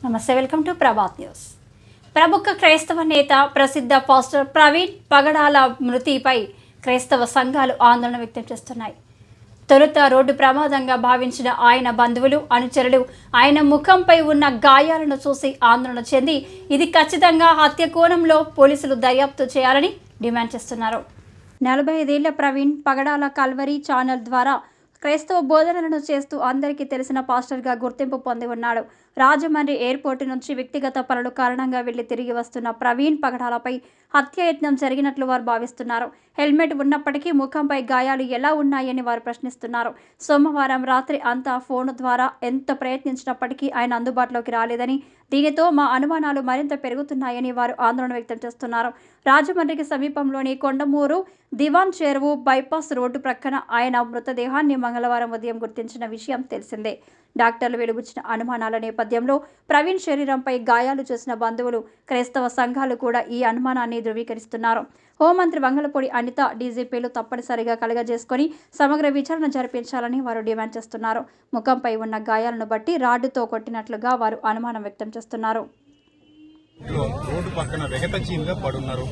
నమస్తే, welcome to Prabhat news. ప్రముఖ క్రైస్తవ నేత ప్రసిద్ధ పాస్టర్ ప్రవీణ్ పగడాల మృతిపై క్రైస్తవ సంఘాలు ఆందోళన వ్యక్తం చేస్తున్నాయి. తొలుత రోడ్డు ప్రమాదంగా భావించిన ఆయన బంధువులు, అనుచరులు ఆయన ముఖంపై ఉన్న గాయాలను చూసి ఆందోళన చెంది ఇది ఖచ్చితంగా హత్య కోణంలో పోలీసులు దర్యాప్తు చేయాలని డిమాండ్ చేస్తున్నారు. 45 ఏళ్ల ప్రవీణ్ పగడాల కల్వరీ ఛానల్ ద్వారా క్రైస్తవ బోధనలను చేస్తూ అందరికీ తెలిసిన పాస్టర్గా గుర్తింపు పొంది ఉన్నాడు. రాజమండ్రి ఎయిర్పోర్టు నుంచి వ్యక్తిగత పనుల కారణంగా వెళ్లి తిరిగి వస్తున్న ప్రవీణ్ పగడాలపై హత్యాయత్నం జరిగినట్లు వారు భావిస్తున్నారు. హెల్మెట్ ఉన్నప్పటికీ ముఖంపై గాయాలు ఎలా ఉన్నాయని వారు ప్రశ్నిస్తున్నారు. సోమవారం రాత్రి అంతా ఫోన్ ద్వారా ఎంత ప్రయత్నించినప్పటికీ ఆయన అందుబాటులోకి రాలేదని, దీనితో మా అనుమానాలు మరింత పెరుగుతున్నాయని వారు ఆందోళన వ్యక్తం చేస్తున్నారు. రాజమండ్రికి సమీపంలోని కొండమూరు దివాన్ చెరువు బైపాస్ రోడ్డు ప్రక్కన ఆయన మృతదేహాన్ని మంగళవారం ఉదయం గుర్తించిన విషయం తెలిసిందే. డాక్టర్లు వెలుగుచ్చిన అనుమానాల నేపథ్యంలో ప్రవీణ్ శరీరంపై గాయాలు చేసిన బంధువులు, క్రైస్తవ సంఘాలు కూడా ఈ అనుమానాన్ని ధృవీకరిస్తున్నారు. హోంమంత్రి వంగలపూడి అనిత, డీజీపీలు తప్పనిసరిగా కలగజేసుకొని సమగ్ర విచారణ జరిపించాలని వారు డిమాండ్ చేస్తున్నారు. ముఖంపై ఉన్న గాయాలను బట్టి రాడ్డుతో కొట్టినట్లుగా వారు అనుమానం వ్యక్తం చేస్తున్నారు. రోడ్డు పక్కన వెగటచీలుగా పడున్నారు.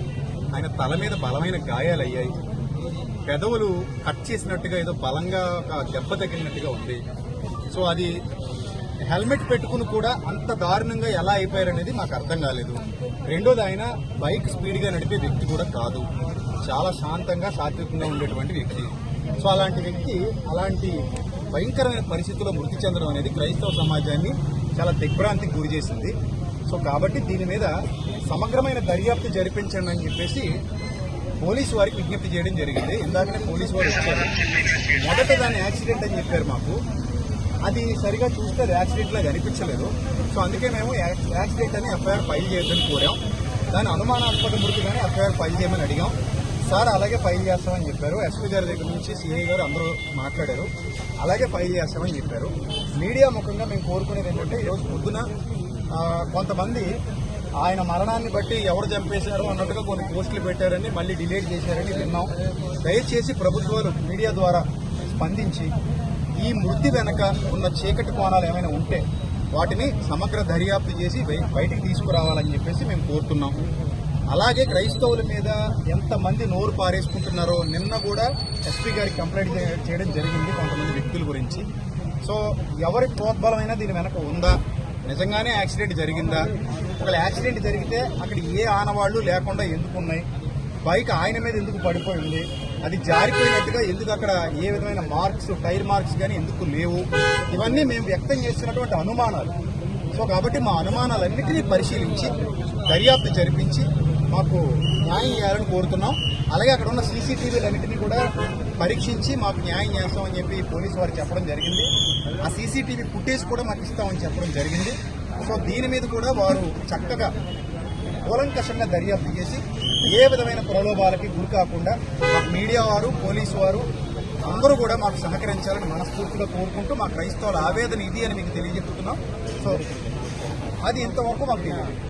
ఆయన తల మీద బలమైన గాయాలయ్యాయి. పెదవులు కట్ చేసినట్టుగా ఏదో బలంగా ఒక దెబ్బ తగిలినట్టుగా ఉంది. సో అది హెల్మెట్ పెట్టుకుని కూడా అంత దారుణంగా ఎలా అయిపోయారనేది మాకు అర్థం కాలేదు. రెండోది, ఆయన బైక్ స్పీడ్గా నడిపే వ్యక్తి కూడా కాదు. చాలా శాంతంగా, సాత్వికంగా ఉండేటువంటి వ్యక్తి. సో అలాంటి వ్యక్తి అలాంటి భయంకరమైన పరిస్థితుల్లో మృతి చెందడం అనేది క్రైస్తవ సమాజాన్ని చాలా దిగ్భ్రాంతికి గురి చేసింది. సో కాబట్టి దీని మీద సమగ్రమైన దర్యాప్తు జరిపించండి అని చెప్పేసి పోలీసు వారికి విజ్ఞప్తి చేయడం జరిగింది. ఇందాకనే పోలీసు వారు వచ్చారు. మొదట దాన్ని యాక్సిడెంట్ అని చెప్పారు మాకు. అది సరిగా చూస్తే అది యాక్సిడెంట్ లాగా అనిపించలేదు. సో అందుకే మేము యాక్సిడెంట్ అని ఎఫ్ఐఆర్ ఫైల్ చేయొద్దని కోరాం. దాని అనుమానాస్పద మృతిగానే ఎఫ్ఐఆర్ ఫైల్ చేయమని అడిగాం. సార్ అలాగే ఫైల్ చేస్తామని చెప్పారు. ఎస్పీ గారి దగ్గర నుంచి సిఐ గారు అందరూ మాట్లాడారు. అలాగే ఫైల్ చేస్తామని చెప్పారు. మీడియా ముఖంగా మేము కోరుకునేది ఏంటంటే, ఈరోజు పొద్దున కొంతమంది ఆయన మరణాన్ని బట్టి ఎవరు చంపేశారో అన్నట్టుగా కొన్ని పోస్టులు పెట్టారని, మళ్ళీ డిలీట్ చేశారని విన్నాం. దయచేసి ప్రభుత్వాలు మీడియా ద్వారా స్పందించి ఈ మృతి వెనక ఉన్న చీకటి కోణాలు ఏమైనా ఉంటే వాటిని సమగ్ర దర్యాప్తు చేసి బయటికి తీసుకురావాలని చెప్పేసి మేము కోరుతున్నాం. అలాగే క్రైస్తవుల మీద ఎంతమంది నోరు పారేసుకుంటున్నారో నిన్న కూడా ఎస్పీ గారికి కంప్లైంట్ చేయడం జరిగింది కొంతమంది వ్యక్తుల గురించి. సో ఎవరి ప్రోద్బలమైనా దీని వెనక ఉందా, నిజంగానే యాక్సిడెంట్ జరిగిందా, ఒకవేళ యాక్సిడెంట్ జరిగితే అక్కడ ఏ ఆనవాళ్లు లేకుండా ఎందుకున్నాయి, బైక్ ఆయన మీద ఎందుకు పడిపోయింది, అది జారిపోయినట్టుగా ఎందుకు అక్కడ ఏ విధమైన మార్క్స్, టైర్ మార్క్స్ కానీ ఎందుకు లేవు, ఇవన్నీ మేము వ్యక్తం చేస్తున్నటువంటి అనుమానాలు. సో కాబట్టి మా అనుమానాలన్నింటినీ పరిశీలించి దర్యాప్తు జరిపించి మాకు న్యాయం చేయాలని కోరుతున్నాం. అలాగే అక్కడ ఉన్న సీసీటీవీలన్నింటినీ కూడా పరీక్షించి మాకు న్యాయం చేస్తామని చెప్పి పోలీసు వారు చెప్పడం జరిగింది. ఆ సీసీటీవీ ఫుటేజ్ కూడా మాకు ఇస్తామని చెప్పడం జరిగింది. సో దీని మీద కూడా వారు చక్కగా కూలంకషంగా దర్యాప్తు చేసి ఏ విధమైన ప్రలోభాలకి గురి కాకుండా మాకు మీడియా వారు, పోలీసు వారు అందరూ కూడా మాకు సహకరించాలని మనస్ఫూర్తిగా కోరుకుంటూ మా క్రైస్తవుల ఆవేదన ఇది అని మీకు తెలియజెప్పుతున్నాం. సో అది ఇంతవరకు మాకు తెలియదు.